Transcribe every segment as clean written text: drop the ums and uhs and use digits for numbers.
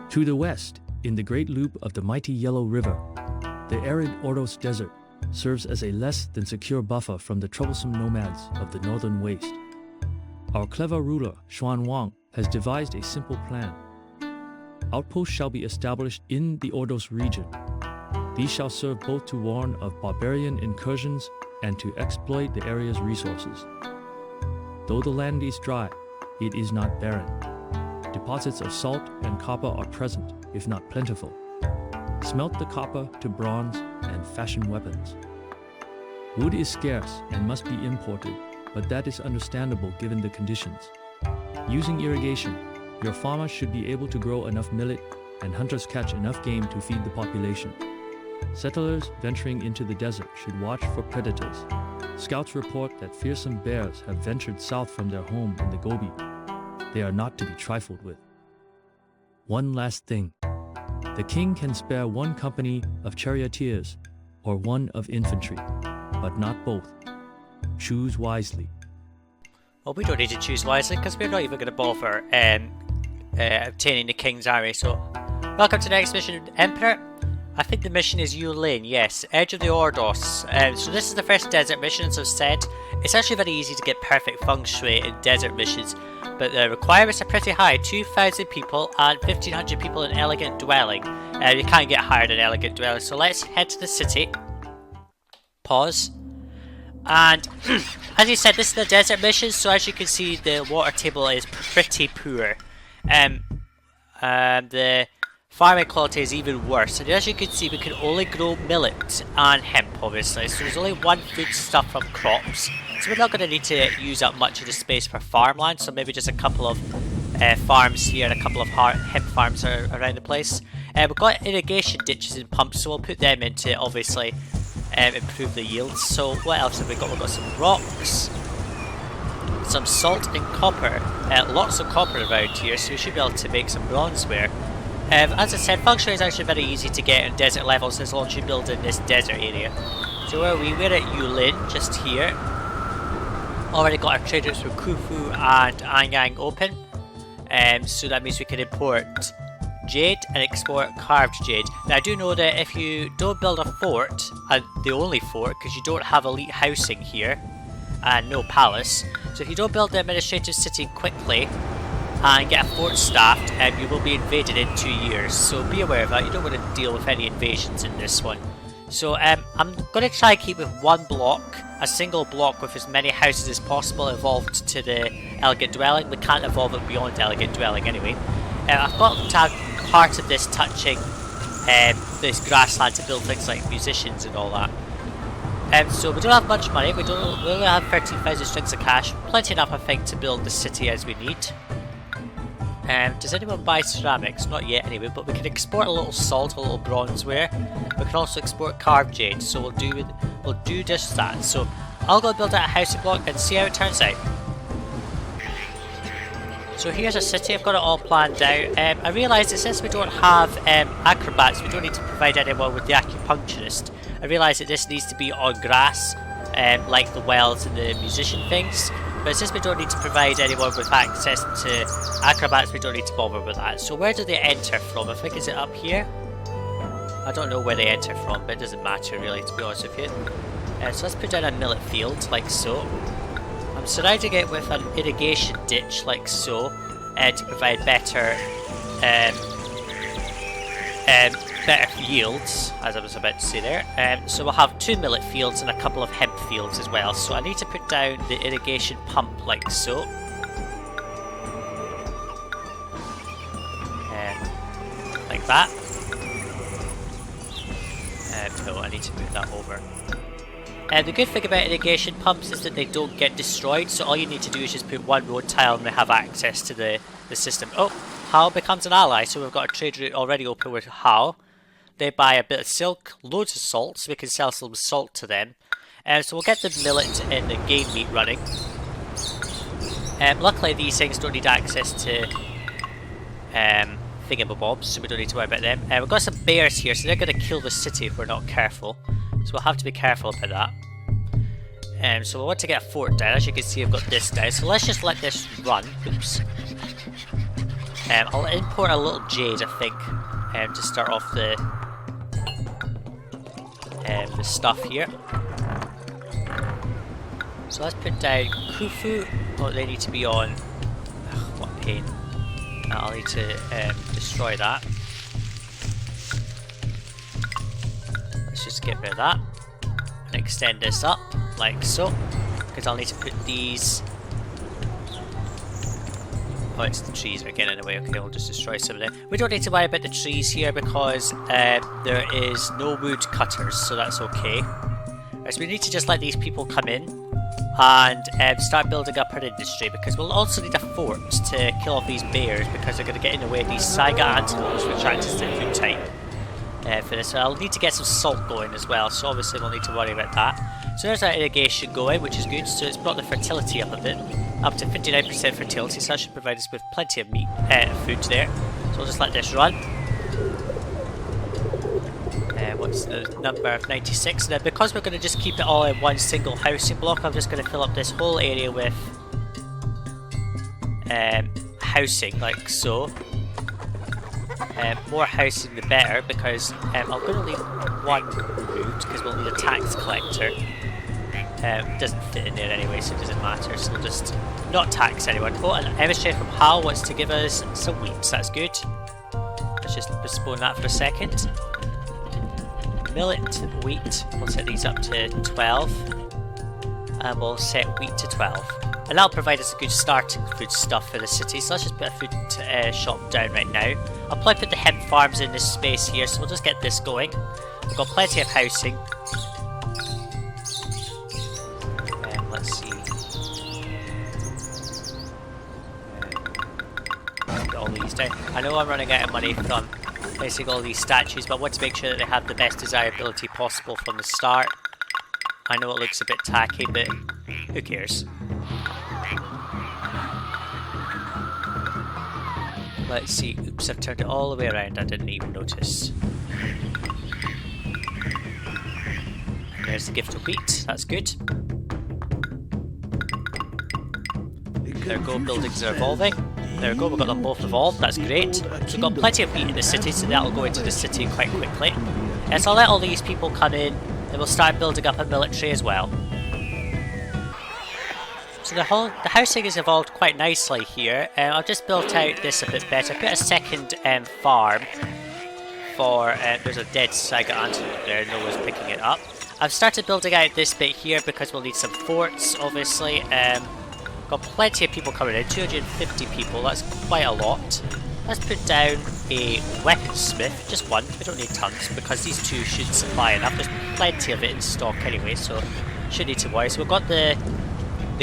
To the west, in the great loop of the mighty Yellow River, the arid Ordos Desert serves as a less than secure buffer from the troublesome nomads of the northern waste. Our clever ruler, Xiongnu, has devised a simple plan. Outposts shall be established in the Ordos region. These shall serve both to warn of barbarian incursions and to exploit the area's resources. Though the land is dry, it is not barren. Deposits of salt and copper are present, if not plentiful. Smelt the copper to bronze and fashion weapons. Wood is scarce and must be imported, but that is understandable given the conditions. Using irrigation, your farmers should be able to grow enough millet and hunters catch enough game to feed the population. Settlers venturing into the desert should watch for predators. Scouts report that fearsome bears have ventured south from their home in the Gobi. They are not to be trifled with. One last thing. The king can spare one company of charioteers or one of infantry, but not both. Choose wisely. Well, we don't need to choose wisely because we're not even going to bother obtaining the king's army. So, welcome to the next mission, Emperor. I think the mission is Yulin, yes, Edge of the Ordos. So this is the first desert mission, as I've said. It's actually very easy to get perfect feng shui in desert missions, but the requirements are pretty high. 2,000 people and 1,500 people in elegant dwelling. You can't get higher than elegant dwelling, so let's head to the city. Pause. And as you said, this is the desert mission, so as you can see, the water table is pretty poor. The farming quality is even worse, and as you can see, we can only grow millet and hemp, obviously, so there's only one foodstuff from crops, so we're not going to need to use up much of the space for farmland, so maybe just a couple of farms here and a couple of hemp farms around the place. We've got irrigation ditches and pumps, so we'll put them in to obviously improve the yields. So what else have we got? We've got some rocks, some salt and copper, lots of copper around here, so we should be able to make some bronzeware. As I said, feng shui is actually very easy to get in desert levels as long as you build in this desert area. So where are we? We're at Yulin, just here. Already got our trade routes from Khufu and Anyang open. So that means we can import jade and export carved jade. Now I do know that if you don't build a fort, and the only fort, because you don't have elite housing here, and no palace, so if you don't build the administrative city quickly, and get a fort staffed, you will be invaded in 2 years, so be aware of that. You don't want to deal with any invasions in this one. So I'm going to try and keep with one block, a single block with as many houses as possible evolved to the elegant dwelling. We can't evolve it beyond elegant dwelling anyway. I've got to have part of this touching this grassland to build things like musicians and all that. So we don't have much money, we only have 13,000 strings of cash, plenty enough I think to build the city as we need. Does anyone buy ceramics? Not yet anyway, but we can export a little salt, a little bronzeware. We can also export carved jade, so we'll do just that. So I'll go build out a housing block and see how it turns out. So here's a city, I've got it all planned out. I realised that since we don't have acrobats, we don't need to provide anyone with the acupuncturist. I realised that this needs to be on grass, like the wells and the musician things. But since we don't need to provide anyone with access to acrobats, we don't need to bother with that. So where do they enter from? I think, is it up here? I don't know where they enter from, but it doesn't matter really, to be honest with you. So let's put down a millet field, like so. I'm surrounding it with an irrigation ditch, like so, to provide better yields, as I was about to say there. So we'll have 2 millet fields and a couple of hemp fields as well. So I need to put down the irrigation pump like so. Like that. No, I need to move that over. The good thing about irrigation pumps is that they don't get destroyed, so all you need to do is just put one road tile and they have access to the system. Oh, Hao becomes an ally, so we've got a trade route already open with Hao. They buy a bit of silk, loads of salt, so we can sell some salt to them. So we'll get the millet and the game meat running. Luckily these things don't need access to thingamabobs, so we don't need to worry about them. We've got some bears here, so they're going to kill the city if we're not careful. So we'll have to be careful about that. So we want to get a fort down. As you can see, I've got this down. So let's just let this run. Oops. I'll import a little jade, I think, to start off the stuff here. So let's put down Khufu. Oh, they need to be on. Ugh, what a pain. I'll need to destroy that. Let's just get rid of that and extend this up like so, because I'll need to put these. Oh, it's the trees are getting in the way. Okay, we'll just destroy some of them. We don't need to worry about the trees here because there is no wood cutters, so that's okay. Right, so we need to just let these people come in and start building up our industry, because we'll also need a fort to kill off these bears, because they're going to get in the way of these Saiga antelopes, which act as the food type for this. So I'll need to get some salt going as well, so obviously we'll need to worry about that. So there's our irrigation going, which is good. So it's brought the fertility up a bit, up to 59% fertility, so that should provide us with plenty of food there. So we'll just let this run. What's the number of 96? Now, because we're going to just keep it all in one single housing block, I'm just going to fill up this whole area with housing, like so. More housing the better, because I'm going to leave one route because we'll need a tax collector. It doesn't fit in there anyway, so it doesn't matter, so we'll just not tax anyone. Oh, an emissary from Hal wants to give us some wheat, so that's good. Let's just postpone that for a second. Millet, wheat, we'll set these up to 12, and we'll set wheat to 12. And that'll provide us a good starting food stuff for the city, so let's just put a food shop down right now. I'll probably put the hemp farms in this space here, so we'll just get this going. We've got plenty of housing. Let's see. Get all these down. I know I'm running out of money from placing all these statues, but I want to make sure that they have the best desirability possible from the start. I know it looks a bit tacky, but who cares? Let's see. Oops, I've turned it all the way around. I didn't even notice. And there's the gift of wheat. That's good. There we go. Buildings are evolving. There we go. We've got them both evolved. That's great. So we've got plenty of wheat in the city, so that'll go into the city quite quickly. So I'll let all these people come in, and we'll start building up a military as well. So the housing has evolved quite nicely here. I've just built out this a bit better. Put a second farm for... there's a dead Saiga antelope there, no one's picking it up. I've started building out this bit here because we'll need some forts, obviously. Got plenty of people coming in, 250 people, that's quite a lot. Let's put down a weaponsmith, just one, we don't need tons, because these two should supply enough. There's plenty of it in stock anyway, so shouldn't need to worry. So we've got the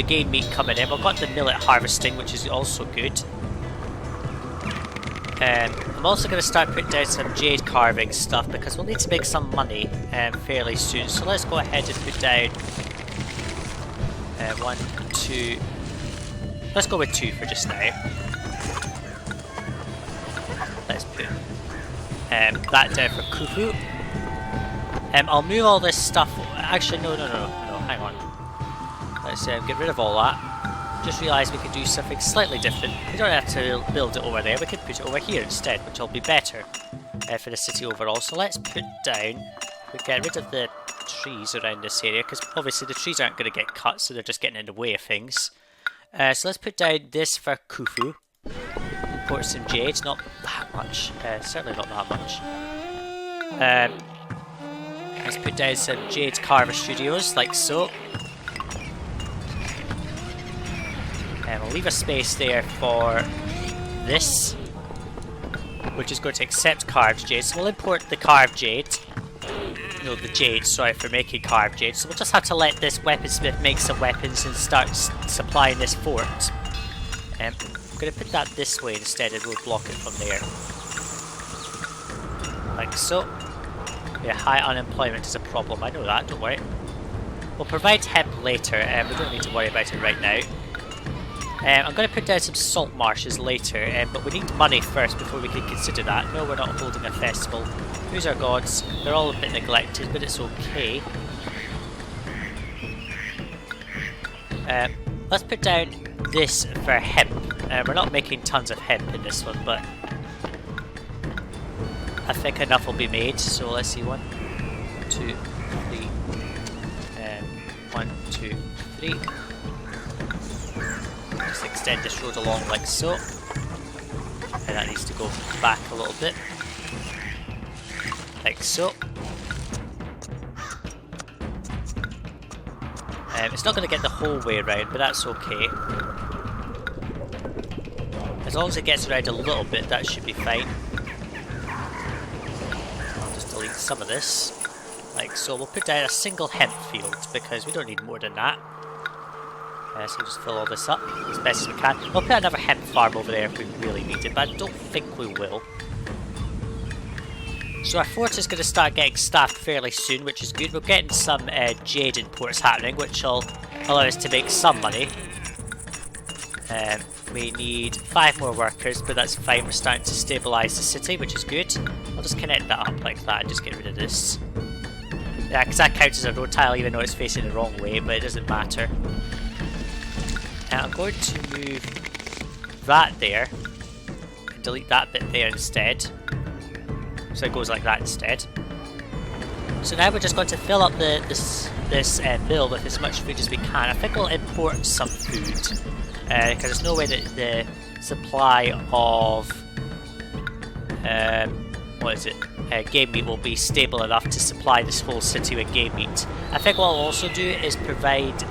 game meat coming in, we've got the millet harvesting, which is also good. I'm also going to start putting down some jade carving stuff, because we'll need to make some money fairly soon. So let's go ahead and put down 1, 2... Let's go with 2 for just now. Let's put that down for Khufu. I'll move all this stuff... Actually, no, hang on. Let's get rid of all that. Just realised we could do something slightly different. We don't have to build it over there, we could put it over here instead, which will be better for the city overall. So let's put down... We get rid of the trees around this area, because obviously the trees aren't going to get cut, so they're just getting in the way of things. So let's put down this for Khufu. Import some jade, not that much. Certainly not that much. Let's put down some jade carver studios, like so. We'll leave a space there for this, which is going to accept carved jade. So we'll import the carved jade. No, the jade, sorry, for making carved jade. So we'll just have to let this weaponsmith make some weapons and start supplying this fort. I'm going to put that this way instead and we'll block it from there. Like so. Yeah, high unemployment is a problem, I know that, don't worry. We'll provide hemp later, we don't need to worry about it right now. I'm going to put down some salt marshes later, but we need money first before we can consider that. No, we're not holding a festival. Who's our gods? They're all a bit neglected, but it's okay. Let's put down this for hemp. We're not making tons of hemp in this one, but I think enough will be made. So let's see, 1, 2, 3, 1, 2, 3. Just extend this road along like so, and that needs to go back a little bit, like so. It's not going to get the whole way around, but that's okay. As long as it gets around a little bit, that should be fine. I'll just delete some of this, like so. We'll put down a single hemp field because we don't need more than that. So we'll just fill all this up as best as we can. We'll put another hemp farm over there if we really need it, but I don't think we will. So our fort is going to start getting staffed fairly soon, which is good. We're getting some jade imports happening, which will allow us to make some money. We need 5 more workers, but that's fine. We're starting to stabilise the city, which is good. I'll just connect that up like that and just get rid of this. Yeah, because that counts as a road tile even though it's facing the wrong way, but it doesn't matter. And I'm going to move that there and delete that bit there instead. So it goes like that instead. So now we're just going to fill up this mill with as much food as we can. I think we'll import some food because there's no way that the supply of game meat will be stable enough to supply this whole city with game meat. I think what I'll also do is provide.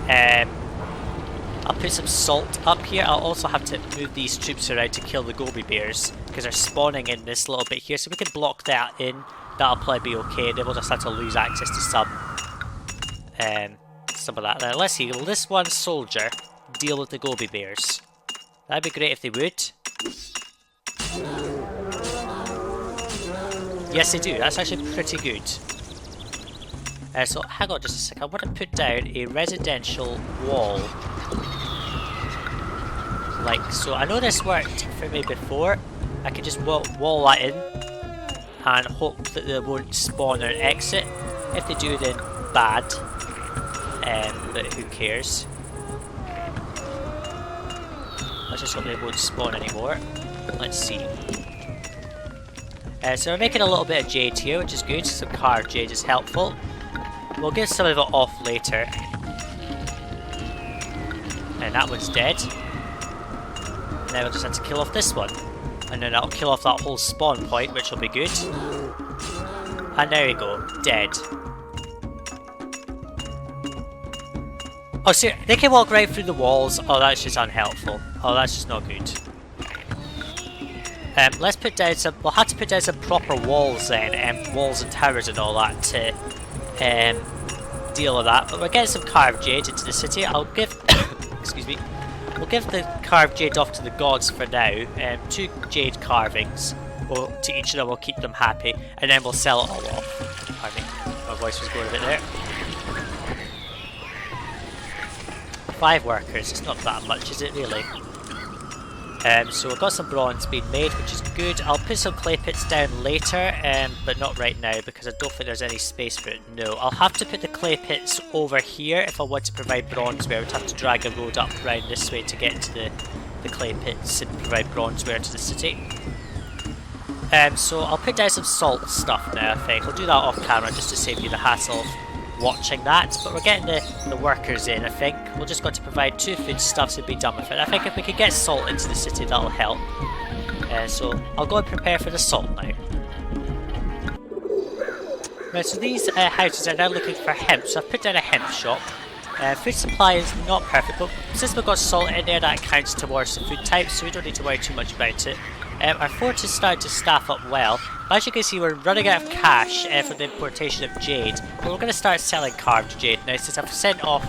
I'll put some salt up here. I'll also have to move these troops around to kill the goby bears because they're spawning in this little bit here, so we can block that in. That'll probably be okay. Then we'll just have to lose access to some of that. Now let's see. Will this one soldier deal with the goby bears? That'd be great if they would. Yes, they do. That's actually pretty good. So hang on just a second. I want to put down a residential wall. Like so. I know this worked for me before. I could just wall that in and hope that they won't spawn or exit. If they do, then bad. But who cares? Let's just hope they won't spawn anymore. Let's see. So we're making a little bit of jade here, which is good. Some carved jade is helpful. We'll get some of it off later. And that one's dead. And then we'll just have to kill off this one. And then that'll kill off that whole spawn point, which will be good. And there we go, dead. Oh, see, they can walk right through the walls. Oh, that's just unhelpful. Oh, that's just not good. Let's put down some. We'll have to put down some proper walls then, walls and towers and all that to deal with that. But we're getting some carved jade into the city. I'll give. Excuse me. We'll give the carved jade off to the gods for now. 2 jade carvings. Well, to each of them, we'll keep them happy, and then we'll sell it all off. Pardon me, my voice was going a bit there. 5 workers. It's not that much, is it really? So we've got some bronze being made, which is good. I'll put some clay pits down later, but not right now because I don't think there's any space for it. No, I'll have to put the clay pits over here if I want to provide bronzeware. I would have to drag a road up around this way to get to the clay pits and provide bronzeware to the city. So I'll put down some salt stuff now, I think. I'll do that off camera just to save you the hassle of watching that, but we're getting the workers in, I think. We'll just got to provide 2 foodstuffs and be done with it. I think if we could get salt into the city, that'll help. So I'll go and prepare for the salt now. Right, so these houses are now looking for hemp, so I've put down a hemp shop. Food supply is not perfect, but since we've got salt in there, that counts towards the food type, so we don't need to worry too much about it. Our fort is starting to staff up well. As you can see, we're running out of cash for the importation of jade, but we're going to start selling carved jade now, since I've sent off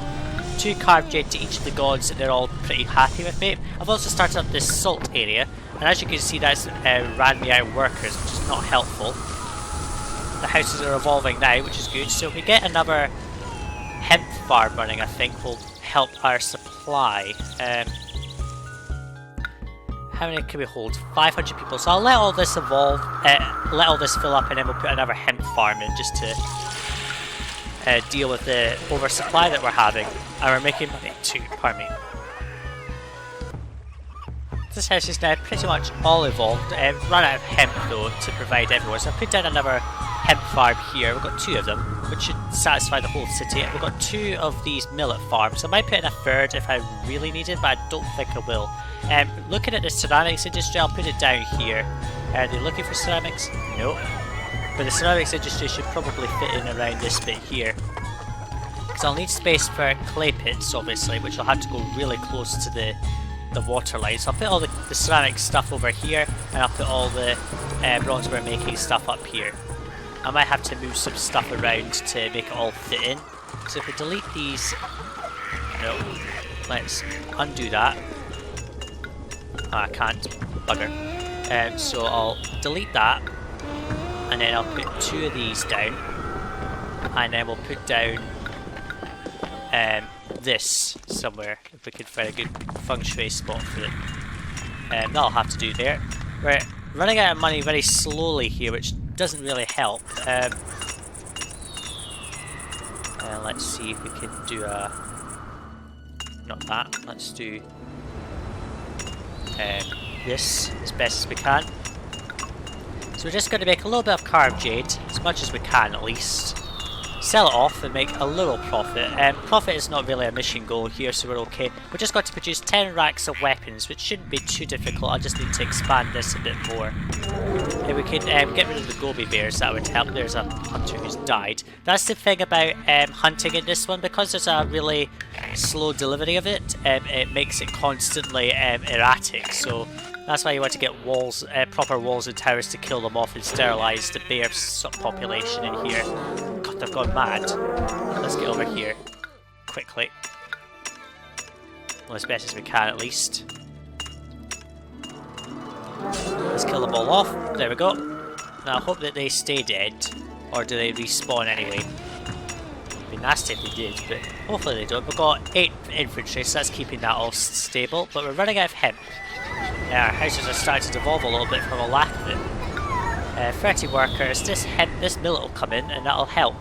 2 carved jade to each of the gods and they're all pretty happy with me. I've also started up this salt area, and as you can see, that's ran me out of workers, which is not helpful. The houses are evolving now, which is good, so if we get another hemp farm running, I think will help our supply. How many can we hold? 500 people. So I'll let all this evolve, let all this fill up, and then we'll put another hemp farm in just to deal with the oversupply that we're having. And we're making money too, pardon me. this house is now pretty much all evolved. Run out of hemp though to provide everyone. So I put down another hemp farm here. We've got 2 of them, which should satisfy the whole city. We've got 2 of these millet farms. I might put in a 3rd if I really need it, but I don't think I will. Looking at the ceramics industry, I'll put it down here. Are they looking for ceramics? No. But the ceramics industry should probably fit in around this bit here. Because I'll need space for clay pits, obviously, which will have to go really close to the water line. So I'll put all the ceramic stuff over here, and I'll put all the bronze we're making stuff up here. I might have to move some stuff around to make it all fit in. So if we delete these... No. Let's undo that. Oh, I can't. Bugger. So I'll delete that, and then I'll put 2 of these down, and then we'll put down this somewhere, if we could find a good feng shui spot for it. That'll have to do there. We're running out of money very slowly here, which doesn't really help. Let's see if we can do a... Not that, let's do this as best as we can. So we're just going to make a little bit of carved jade, as much as we can at least. Sell it off and make a little profit. Profit is not really a mission goal here, so we're okay. We're just going to produce 10 racks of weapons, which shouldn't be too difficult. I just need to expand this a bit more. If we could get rid of the goby bears, that would help. There's a hunter who's died. That's the thing about hunting in this one, because there's a really slow delivery of it. It makes it constantly erratic, so that's why you want to get walls, proper walls and towers to kill them off and sterilise the bear population in here. God, they've gone mad. Let's get over here quickly. Well, as best as we can at least. Let's kill them all off. There we go. Now I hope that they stay dead. Or do they respawn anyway? It'd be nasty if they did, but hopefully they don't. We've got 8 infantry, so that's keeping that all stable. But we're running out of hemp. Our houses are starting to devolve a little bit from a lack of it. 30 workers. This millet will come in and that'll help.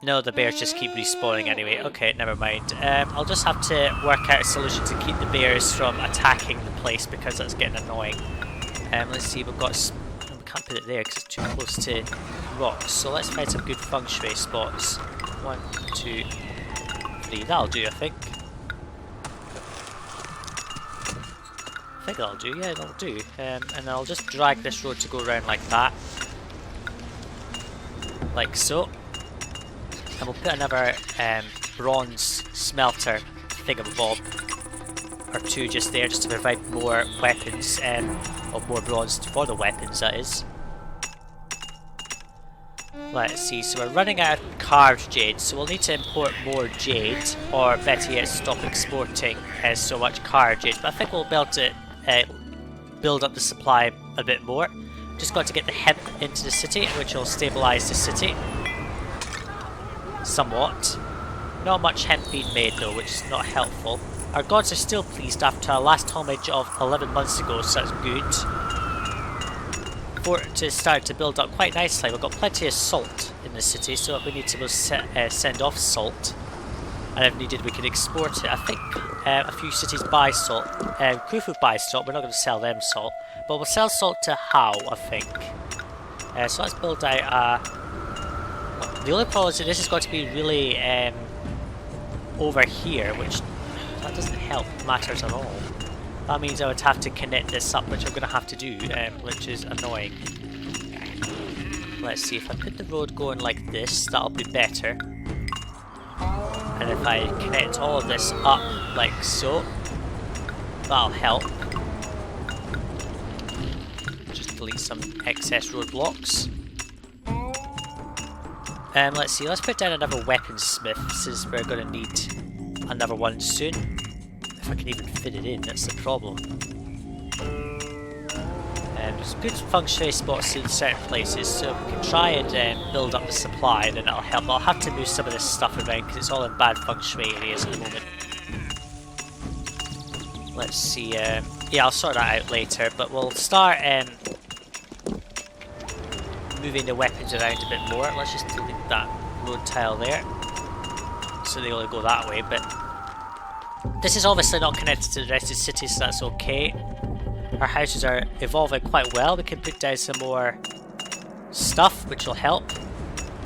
No, the bears just keep respawning anyway. Okay, never mind. I'll just have to work out a solution to keep the bears from attacking the place, because that's getting annoying. Let's see, we've got... We can't put it there because it's too close to rocks. So let's find some good feng shui spots. 1, 2, 3. That'll do, I think. I think that'll do, yeah, that'll do. And I'll just drag this road to go around like that. Like so. And we'll put another bronze smelter thingamabob or 2 just there, just to provide more weapons, or more bronze for the weapons, that is. Let's see, so we're running out of carved jade, so we'll need to import more jade, or better yet, stop exporting so much carved jade. But I think we'll be able to build up the supply a bit more. Just got to get the hemp into the city, which will stabilise the city somewhat. Not much hemp being made though, which is not helpful. Our gods are still pleased after our last homage of 11 months ago, so that's good. For it to start to build up quite nicely. We've got plenty of salt in the city, so if we need to send off salt, and if needed we can export it. I think a few cities buy salt. Khufu buys salt, we're not going to sell them salt, but we'll sell salt to Hao, I think. So let's build out the only problem is that this is going to be really over here, which that doesn't help matters at all. That means I would have to connect this up, which I'm going to have to do, which is annoying. Let's see, if I put the road going like this, that'll be better. And if I connect all of this up like so, that'll help. Just delete some excess roadblocks. Let's see, let's put down another weaponsmith, since we're going to need another one soon. If I can even fit it in, that's the problem. There's good feng shui spots in certain places, so if we can try and build up the supply, then that'll help. I'll have to move some of this stuff around because it's all in bad feng shui areas at the moment. Let's see, yeah, I'll sort that out later, but we'll start moving the weapons around a bit more. Let's just delete that road tile there, so they only go that way, but This is obviously not connected to the rest of the city, so that's okay. Our houses are evolving quite well. We can put down some more stuff, which will help.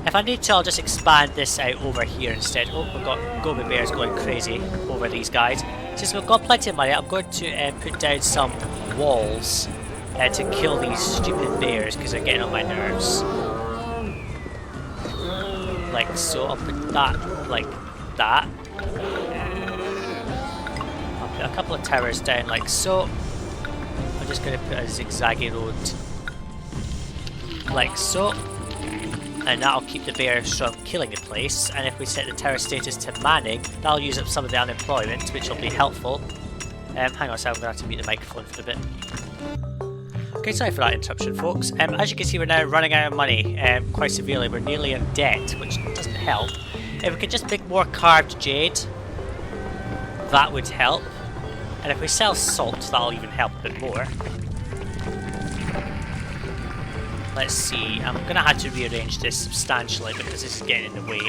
If I need to, I'll just expand this out over here instead. Oh, we've got Gobi Bears going crazy over these guys. Since we've got plenty of money, I'm going to put down some walls to kill these stupid bears because they're getting on my nerves. Like so. I'll put that like that. I'll put a couple of towers down like so. I'm just going to put a zigzaggy road like so. And that'll keep the bears from killing the place. And if we set the tower status to manning, that'll use up some of the unemployment, which will be helpful. Hang on a second, I'm going to have to mute the microphone for a bit. Okay, sorry for that interruption, folks. As you can see, we're now running out of money quite severely. We're nearly in debt, which doesn't help. If we could just make more carved jade, that would help. And if we sell salt, that'll even help a bit more. Let's see, I'm going to have to rearrange this substantially because this is getting in the way.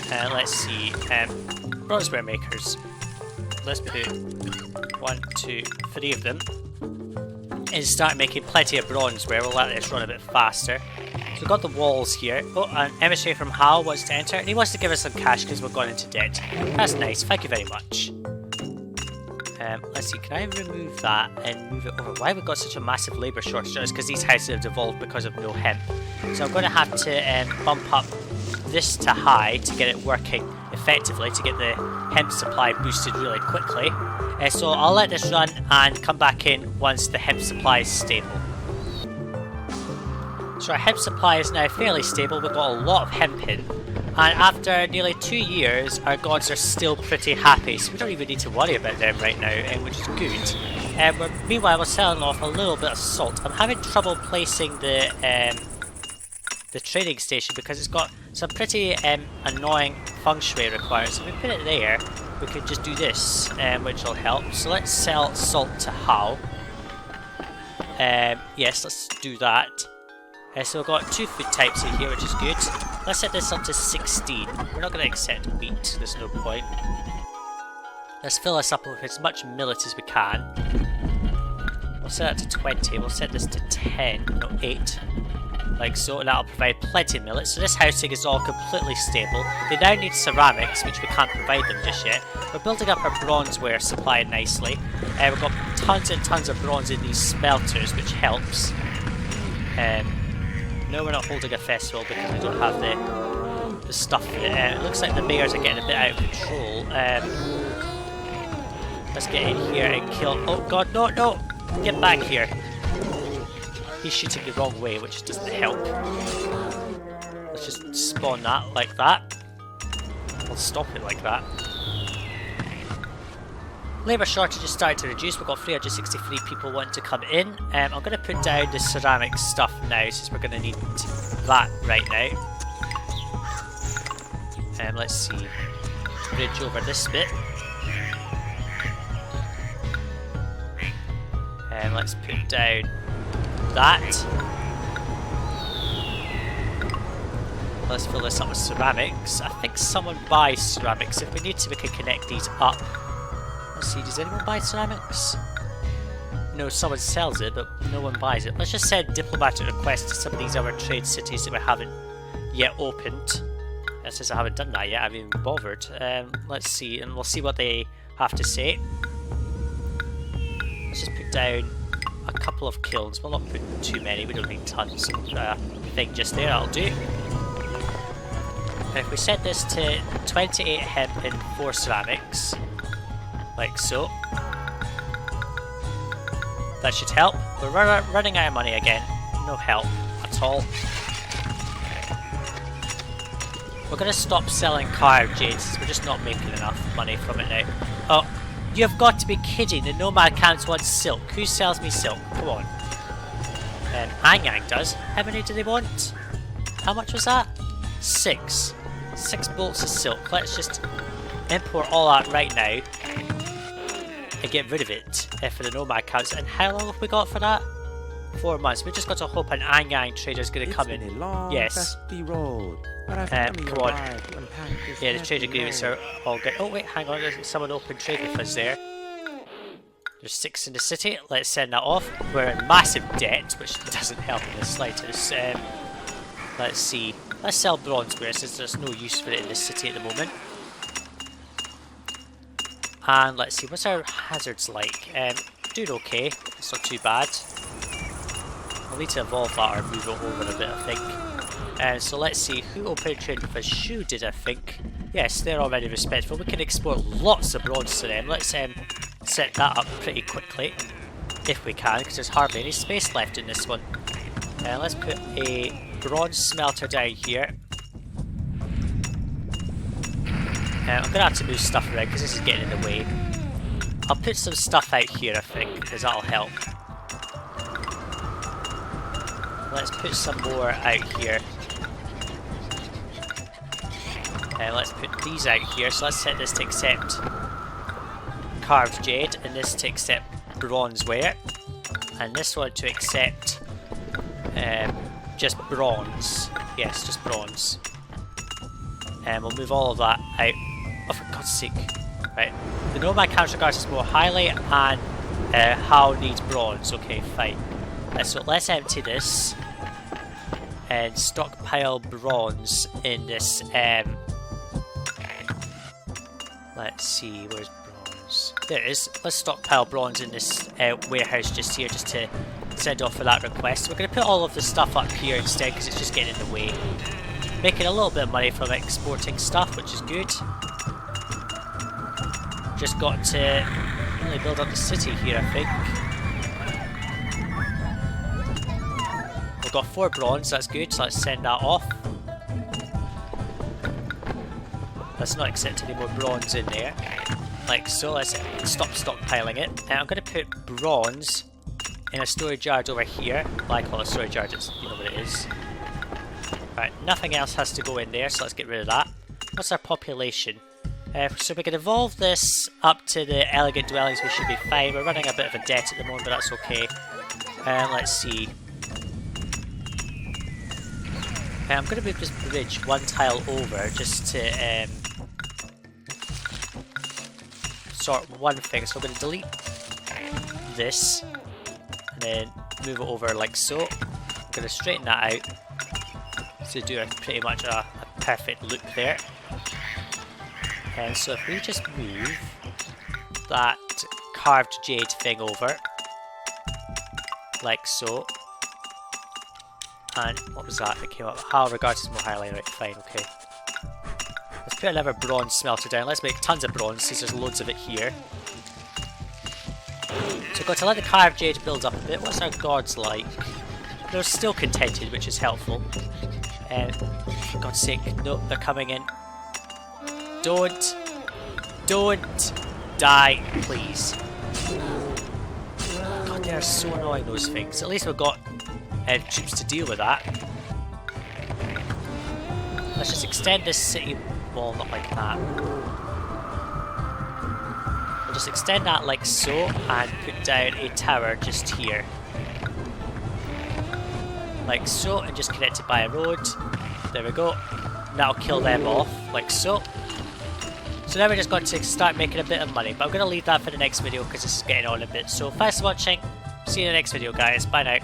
Let's see, bronzeware makers. Let's put 1, 2, 3 of them. And start making plenty of bronzeware. We'll let this run a bit faster. So we've got the walls here. Oh, an emissary from Hal wants to enter. And he wants to give us some cash because we're going into debt. That's nice, thank you very much. Let's see, can I remove that and move it over? Why have we got such a massive labour shortage? It's because these houses have devolved because of no hemp. So I'm going to have to bump up this to high to get it working effectively, to get the hemp supply boosted really quickly. So I'll let this run and come back in once the hemp supply is stable. So our hemp supply is now fairly stable. We've got a lot of hemp in. And after nearly 2 years, our gods are still pretty happy, so we don't even need to worry about them right now, which is good. Meanwhile, we're selling off a little bit of salt. I'm having trouble placing the trading station because it's got some pretty annoying feng shui requirements. If we put it there, we can just do this, which will help. So let's sell salt to Hao. Yes, let's do that. So we've got 2 food types in here, which is good. Let's set this up to 16. We're not going to accept wheat, there's no point. Let's fill this up with as much millet as we can. We'll set that to 20, we'll set this to 10, no 8. Like so, and that'll provide plenty of millet. So this housing is all completely stable. They now need ceramics, which we can't provide them just yet. We're building up our bronzeware supply nicely. We've got tons and tons of bronze in these smelters, which helps. No, we're not holding a festival because we don't have the stuff. It looks like the bears are getting a bit out of control. Let's get in here and kill... Oh god, no, no! Get back here. He's shooting the wrong way, which doesn't help. Let's just spawn that like that. We'll stop it like that. Labour shortage is starting to reduce. We've got 363 people wanting to come in. I'm going to put down the ceramic stuff now since we're going to need that right now. Let's see. Bridge over this bit. Let's put down that. Let's fill this up with ceramics. I think someone buys ceramics. If we need to, we can connect these up. Let's see, does anyone buy ceramics? No, someone sells it, but no one buys it. Let's just send diplomatic requests to some of these other trade cities that we haven't yet opened. Since I haven't done that yet, I haven't even bothered. Let's see, and we'll see what they have to say. Let's just put down a couple of kilns. We'll not put too many, we don't need tons. Thing just there, that'll do. And if we set this to 28 hemp and 4 ceramics, like so. That should help. We're running out of money again. No help at all. We're going to stop selling carved jades. We're just not making enough money from it now. Oh, you have got to be kidding. The nomad camps want silk. Who sells me silk? Come on. Anyang does. How many do they want? How much was that? 6. 6 bolts of silk. Let's just import all that right now. And get rid of it for the nomad camps. And how long have we got for that? 4 months. We've just got to hope an Anyang trader is going to come in. Long, yes. dusty road. Come on. Yeah, the trade agreements are all good. Oh wait, hang on, there's someone open trade with us there. There's 6 in the city, let's send that off. We're in massive debt, which doesn't help in the slightest. Let's see. Let's sell bronzeware since there's no use for it in this city at the moment. And let's see, what's our hazards like? Doing okay, it's not too bad. I'll need to evolve that or move it over a bit, I think. So let's see, who opened trade with us? Shu did, I think. Yes, they're already respectful. We can export lots of bronze to them. Let's set that up pretty quickly, if we can, because there's hardly any space left in this one. Let's put a bronze smelter down here. I'm going to have to move stuff around because this is getting in the way. I'll put some stuff out here, I think, because that'll help. Let's put some more out here. Let's put these out here. So let's set this to accept carved jade, and this to accept bronzeware, and this one to accept just bronze. Yes, just bronze. And we'll move all of that out. Oh, for God's sake. Right. The Nomad counterguards is more highly, and Hao needs bronze. Okay, fine. So let's empty this and stockpile bronze in this. Let's see, where's bronze? There it is. Let's stockpile bronze in this warehouse just here, just to send off for that request. We're going to put all of the stuff up here instead because it's just getting in the way. Making a little bit of money from exporting stuff, which is good. Just got to really build up the city here, I think. We've got 4 bronze, that's good, so let's send that off. Let's not accept any more bronze in there. Like so, let's stop stockpiling it. And I'm going to put bronze in a storage yard over here. Well, I call it a storage yard, it's, you know what it is. Right, nothing else has to go in there, so let's get rid of that. What's our population? So we can evolve this up to the elegant dwellings, we should be fine. We're running a bit of a debt at the moment, but that's okay. Let's see. I'm going to move this bridge 1 tile over just to sort one thing. So I'm going to delete this and then move it over like so. I'm going to straighten that out to do pretty much a perfect loop there. And so if we just move that carved jade thing over, like so, and what was that came up? How regards as more highlight, right, fine, okay. Let's put another bronze smelter down, let's make tons of bronze since there's loads of it here. So we've got to let the carved jade build up a bit. What's our gods like? They're still contented, which is helpful. For God's sake, no, they're coming in. Don't die, please. God, they are so annoying, those things. At least we've got troops to deal with that. Let's just extend this city wall, not like that. We'll just extend that like so, and put down a tower just here. Like so, and just connect it by a road. There we go. That'll kill them off, like so. So now we're just going to start making a bit of money, but I'm going to leave that for the next video because this is getting on a bit. So thanks for watching, see you in the next video guys, bye now.